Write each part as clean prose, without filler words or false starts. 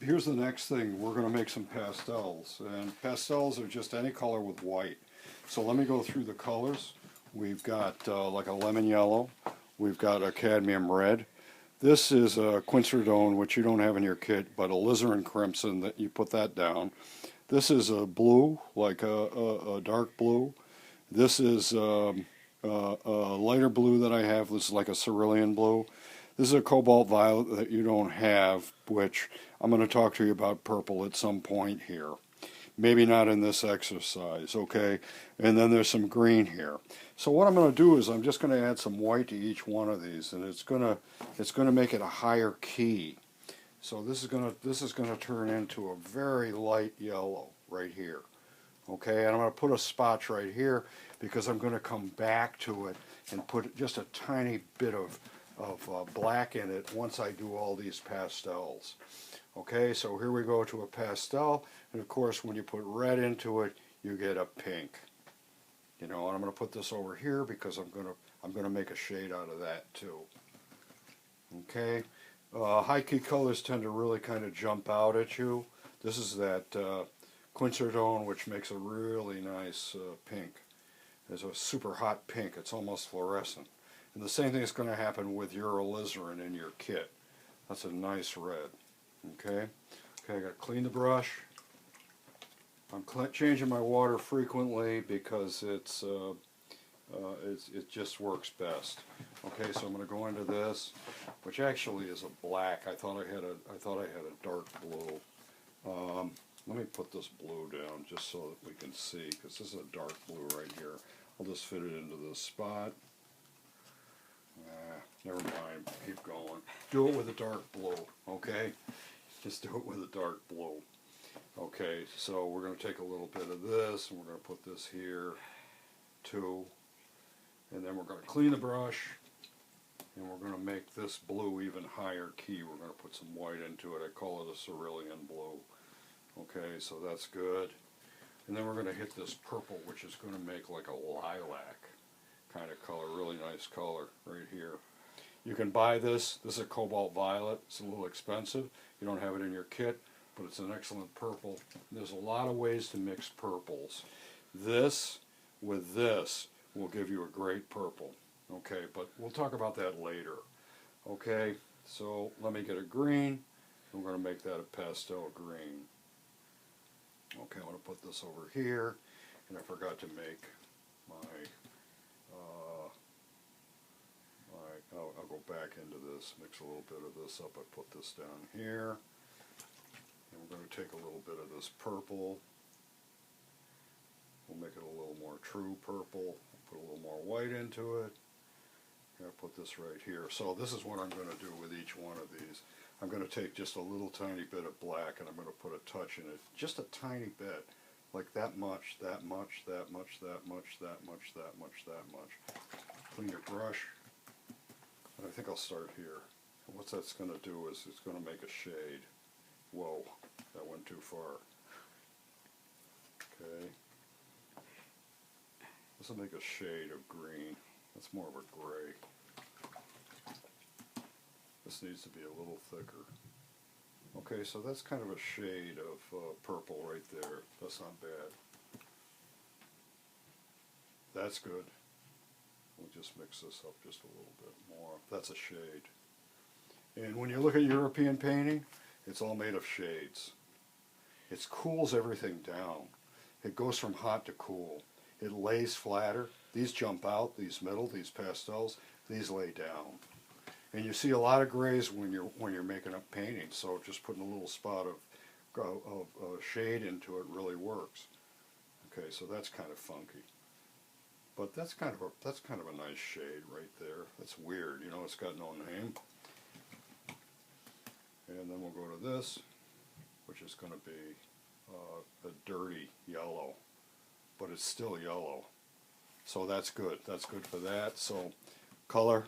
here's the next thing. We're going to make some pastels, and pastels are just any color with white. So let me go through the colors. We've got like a lemon yellow. We've got a cadmium red. This is a quinceridone, which you don't have in your kit, but alizarin crimson, that you put that down. This is a blue, like a dark blue. This is a lighter blue that I have. This is like a cerulean blue. This is a cobalt violet that you don't have, which I'm going to talk to you about purple at some point here. Maybe not in this exercise, okay? And then there's some green here. So what I'm going to do is I'm just going to add some white to each one of these, and it's going to make it a higher key. So this is going to turn into a very light yellow right here. Okay, and I'm going to put a spot right here because I'm going to come back to it and put just a tiny bit of black in it once I do all these pastels. Okay, so here we go to a pastel, and of course when you put red into it, you get a pink. You know, and I'm going to put this over here because I'm going to make a shade out of that too. Okay, high key colors tend to really kind of jump out at you. This is that quinceridone, which makes a really nice pink. It's a super hot pink. It's almost fluorescent. And the same thing is going to happen with your alizarin in your kit. That's a nice red. Okay, I got to clean the brush. I'm changing my water frequently because it just works best. Okay, so I'm going to go into this, which actually is a black. I thought I had a dark blue. Let me put this blue down just so that we can see, because this is a dark blue right here. I'll just fit it into this spot. Never mind, keep going. Do it with a dark blue, okay? Just do it with a dark blue. Okay, so we're going to take a little bit of this, and we're going to put this here, too. And then we're going to clean the brush, and we're going to make this blue even higher key. We're going to put some white into it. I call it a cerulean blue. Okay, so that's good. And then we're going to hit this purple, which is going to make like a lilac kind of color, really nice color right here. You can buy this. This is a cobalt violet. It's a little expensive. You don't have it in your kit, but it's an excellent purple. There's a lot of ways to mix purples. This with this will give you a great purple. Okay, but we'll talk about that later. Okay, so let me get a green. We're going to make that a pastel green. Okay, I'm going to put this over here, and I forgot to make I'll go back into this, mix a little bit of this up. I put this down here, and we're going to take a little bit of this purple. We'll make it a little more true purple. Put a little more white into it. And I put this right here. So this is what I'm going to do with each one of these. I'm going to take just a little tiny bit of black, and I'm going to put a touch in it, just a tiny bit, like that much, that much, that much, that much, that much, that much, that much. Clean your brush, and I think I'll start here. And what that's going to do is it's going to make a shade. Whoa, that went too far. Okay. This will make a shade of green. That's more of a gray. This needs to be a little thicker. Okay, so that's kind of a shade of purple right there. That's not bad. That's good. We'll just mix this up just a little bit more. That's a shade. And when you look at European painting, it's all made of shades. It cools everything down. It goes from hot to cool. It lays flatter. These jump out, these middle, these pastels, these lay down. And you see a lot of grays when you're making up paintings, so just putting a little spot of shade into it really works. Okay, so that's kind of funky. But that's kind of a nice shade right there. That's weird, you know, it's got no name. And then we'll go to this, which is going to be a dirty yellow, but it's still yellow. So that's good. That's good for that. So color,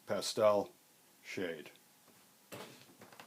pastel, shade.